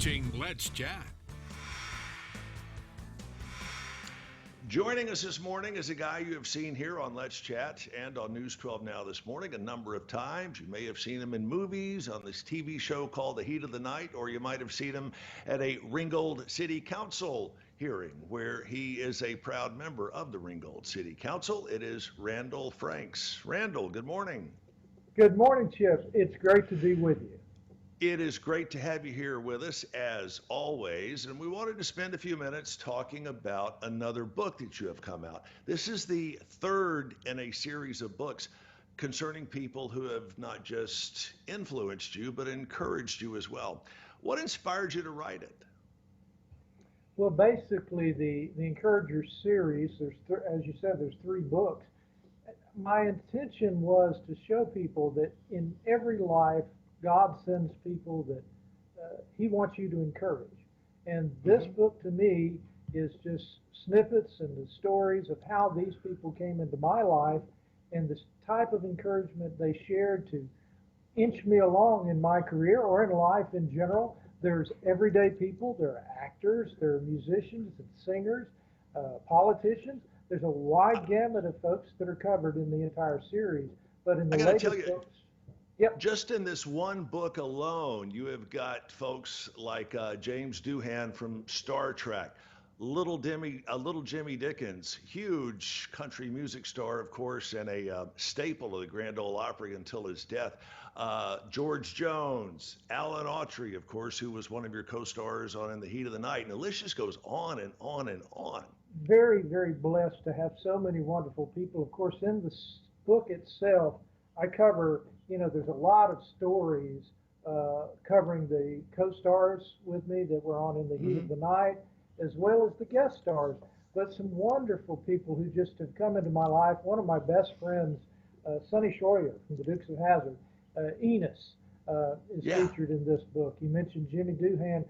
watching Let's Chat. Joining us this morning is a guy you have seen here on Let's Chat and on News 12 Now this morning a number of times. You may have seen him in movies, on this TV show called The Heat of the Night, or you might have seen him at a Ringgold City Council hearing where he is a proud member of the Ringgold City Council. It is Randall Franks. Randall, good morning. Good morning, Chip. It's great to be with you. It is great to have you here with us, as always, and we wanted to spend a few minutes talking about another book that you have come out. This is the third in a series of books concerning people who have not just influenced you, but encouraged you as well. What inspired you to write it? Well, basically, the Encourager series, as you said, there's 3 books. My intention was to show people that in every life, God sends people that he wants you to encourage. And this book to me is just snippets and the stories of how these people came into my life and the type of encouragement they shared to inch me along in my career or in life in general. There's everyday people, there are actors, there are musicians and singers, politicians. There's a wide gamut of folks that are covered in the entire series. But in the latest books, yep. Just in this one book alone, you have got folks like James Doohan from Star Trek, little Jimmy Dickens, huge country music star, of course, and a staple of the Grand Ole Opry until his death. George Jones, Alan Autry, of course, who was one of your co-stars on In the Heat of the Night, and the list just goes on and on and on. Very, very blessed to have so many wonderful people. Of course, in the book itself, I cover, there's a lot of stories covering the co-stars with me that were on In the Heat of the Night, as well as the guest stars. But some wonderful people who just have come into my life. One of my best friends, Sonny Schroyer from the Dukes of Hazzard, Enos is featured in this book. You mentioned James Doohan,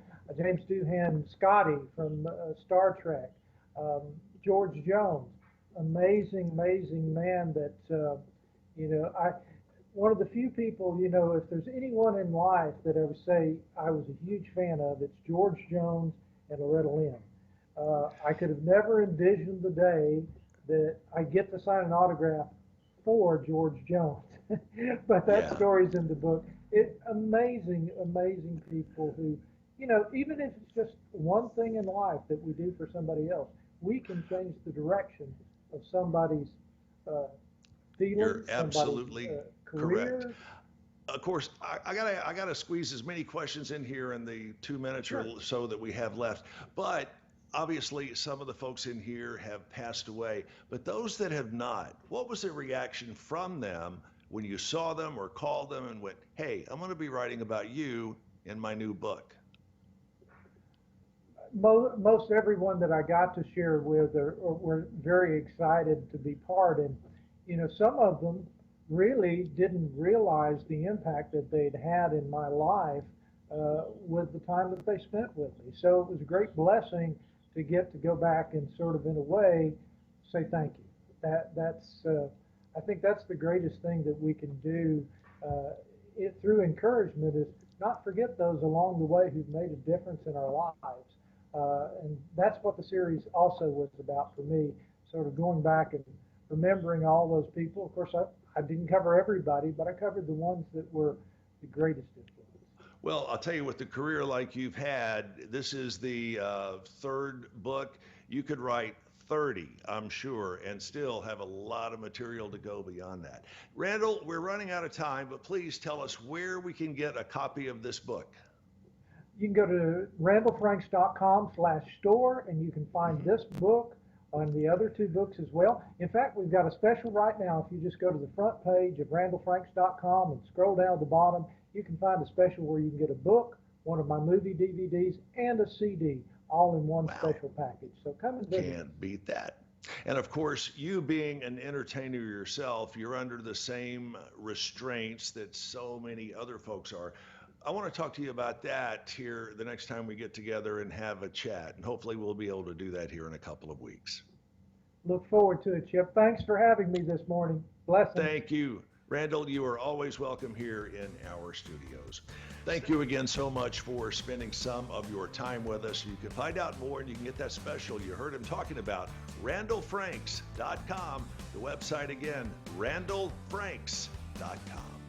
Scotty from Star Trek, George Jones, amazing man that, one of the few people, if there's anyone in life that I would say I was a huge fan of, it's George Jones and Loretta Lynn. I could have never envisioned the day that I get to sign an autograph for George Jones. But that story's in the book. It's amazing people who, even if it's just one thing in life that we do for somebody else, we can change the direction of somebody's feelings. You're absolutely career. correct. Of course, I gotta squeeze as many questions in here in the 2 minutes or so that we have left. But obviously, some of the folks in here have passed away. But those that have not, what was the reaction from them when you saw them or called them and went, "Hey, I'm going to be writing about you in my new book"? Most everyone that I got to share with were very excited to be part. And, some of them really didn't realize the impact that they'd had in my life with the time that they spent with me. So it was a great blessing to get to go back and sort of, in a way, say thank you. I think that's the greatest thing that we can do through encouragement, is not forget those along the way who've made a difference in our lives. And that's what the series also was about for me, sort of going back and remembering all those people. Of course, I didn't cover everybody, but I covered the ones that were the greatest influence. Well, I'll tell you, with the career like you've had, this is the third book. You could write 30, I'm sure, and still have a lot of material to go beyond that. Randall, we're running out of time, but please tell us where we can get a copy of this book. You can go to randallfranks.com/store, and you can find this book on the other 2 books as well. In fact, we've got a special right now. If you just go to the front page of randallfranks.com and scroll down to the bottom, you can find a special where you can get a book, one of my movie DVDs, and a CD, all in one special package. So come and visit. Can't beat that. And of course, you being an entertainer yourself, you're under the same restraints that so many other folks are. I want to talk to you about that here the next time we get together and have a chat. And hopefully we'll be able to do that here in a couple of weeks. Look forward to it, Chip. Thanks for having me this morning. Blessings. Thank you. Randall, you are always welcome here in our studios. Thank you again so much for spending some of your time with us. You can find out more and you can get that special you heard him talking about, randallfranks.com. The website again, randallfranks.com.